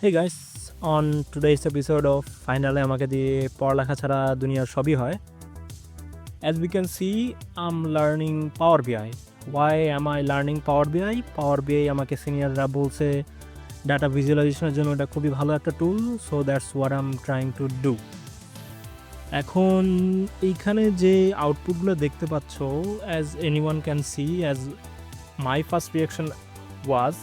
Hey guys, on today's episode of Finally আমাকে দিয়ে পড়ালেখা ছাড়া দুনিয়ার সবই হয়. As we can see, I'm learning Power BI. Why am I learning Power BI? Power BI আমাকে সিনিয়ররা বলছে ডাটা ভিজুয়ালাইজেশনের জন্য এটা খুবই ভালো একটা tool, so that's what I am trying to do. এখন এইখানে যে আউটপুটগুলো দেখতে পাচ্ছ, as anyone can see, as my first reaction was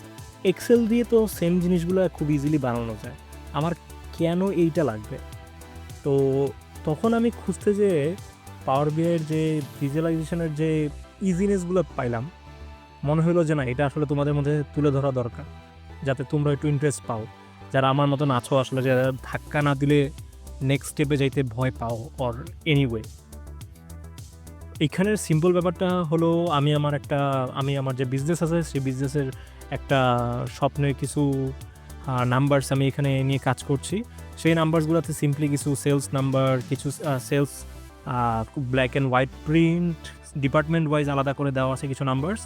Excel দিয়ে তো সেম জিনিসগুলো খুব ইজিলি বানানো যায়, আমার কেন এইটা লাগবে? তো তখন আমি খুঁজতে যে পাওয়ার বিআইয়ের যে ভিজুয়ালাইজেশনের যে ইজিনেসগুলো পাইলাম, মনে হলো যে না, এটা আসলে তোমাদের মধ্যে তুলে ধরা দরকার, যাতে তোমরা একটু ইন্টারেস্ট পাও, যারা আমার মতন আছো আসলে, যারা ধাক্কা না দিলে নেক্সট স্টেপে যাইতে ভয় পাও অর এনিওয়ে। এইখানের সিম্পল ব্যাপারটা হলো, আমি আমার যে বিজনেস আছে সেই বিজনেসের একটা স্বপ্নের কিছু নাম্বারস আমি এখানে নিয়ে কাজ করছি। সেই নাম্বারসগুলোতে সিম্পলি কিছু সেলস নাম্বার, কিছু sales black and white print, department wise আলাদা করে দেওয়া আছে কিছু নাম্বারস।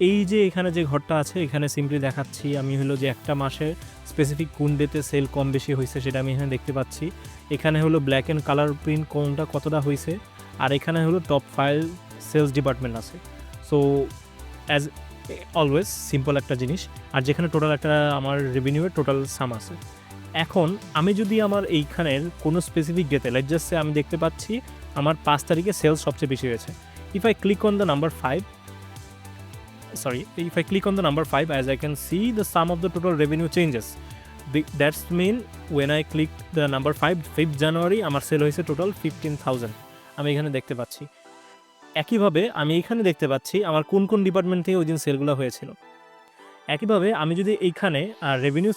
এই যে এখানে যে ঘরটা আছে, এখানে সিম্পলি দেখাচ্ছি আমি হলো যে একটা মাসে স্পেসিফিক কোন ডেতে সেল কম বেশি হয়েছে সেটা আমি এখানে দেখতে পাচ্ছি। এখানে হলো ব্ল্যাক অ্যান্ড কালার প্রিন্ট কোনটা কতটা হয়েছে, আর এখানে হলো টপ 5 সেলস ডিপার্টমেন্ট আছে। সো অ্যাজ অলওয়েজ সিম্পল একটা জিনিস, আর যেখানে টোটাল একটা আমার রেভিনিউয়ের টোটাল সাম আছে। এখন আমি যদি আমার এইখানের কোনো স্পেসিফিক ডেতে, লাইক জাস্ট আমি দেখতে পাচ্ছি আমার 5 তারিখে সেলস সবচেয়ে বেশি হয়েছে। If I click on the number 5, as I can see, the sum of the total revenue changes. That's mean when I click the number 5th January, আমার সেল হয়েছে টোটাল 15,000, আমি এখানে দেখতে পাচ্ছি। একইভাবে আমি এখানে দেখতে পাচ্ছি আমার কোন কোন ডিপার্টমেন্ট থেকে ওই দিন সেলগুলো হয়েছিল। একইভাবে আমি যদি এইখানে রেভিনিউ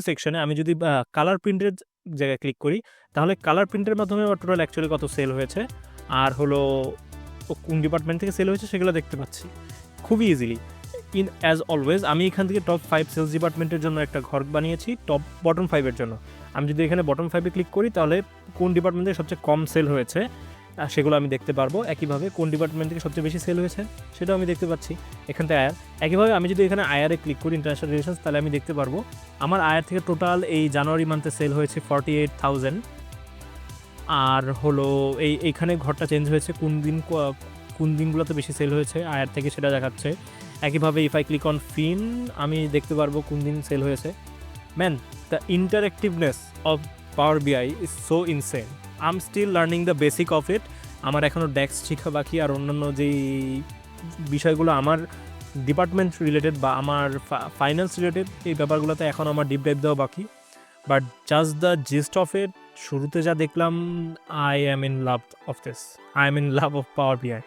সেকশনে আমি যদি কালার প্রিন্টের জায়গায় ক্লিক করি, তাহলে কালার প্রিন্টের মাধ্যমে আমার টোটাল অ্যাকচুয়ালি কত সেল হয়েছে আর হলো কোন ডিপার্টমেন্ট থেকে সেল হয়েছে সেগুলো দেখতে পাচ্ছি খুবই ইজিলি। অ্যাজ অলওয়েজ আমি এখান থেকে টপ 5 সেলস ডিপার্টমেন্টের জন্য একটা ঘর বানিয়েছি, বটম 5-এর জন্য। আমি যদি এখানে বটম 5-এ ক্লিক করি, তাহলে কোন ডিপার্টমেন্ট থেকে সবচেয়ে কম সেল হয়েছে সেগুলো আমি দেখতে পারবো। একইভাবে কোন ডিপার্টমেন্ট থেকে সবচেয়ে বেশি সেল হয়েছে সেটাও আমি দেখতে পাচ্ছি এখান থেকে আয়ার। একইভাবে আমি যদি এখানে আয়ারে ক্লিক করি, ইন্টারন্যাশনাল রিলেশনস, তাহলে আমি দেখতে পারবো আমার আয়ার থেকে টোটাল এই জানুয়ারি মান্থে সেল হয়েছে 48,000। আর হলো এইখানে ঘরটা চেঞ্জ হয়েছে, কোন দিনগুলোতে বেশি সেল হয়েছে আয়ার থেকে সেটা দেখাচ্ছে। একইভাবে if I click on fin, আমি দেখতে পারবো কোন দিন সেল হয়েছে। Man, the interactiveness of Power BI is so insane. I am still learning the basic of it. আমার এখনও ডেক্স শেখা বাকি, আর অন্যান্য যেই বিষয়গুলো আমার ডিপার্টমেন্ট রিলেটেড বা আমার ফাইন্যান্স রিলেটেড, এই ব্যাপারগুলোতে এখন আমার ডিপ ডাইভ দেওয়া বাকি। But just the gist of it, শুরুতে যা দেখলাম, I am in love of this, I am in love of Power বিআই।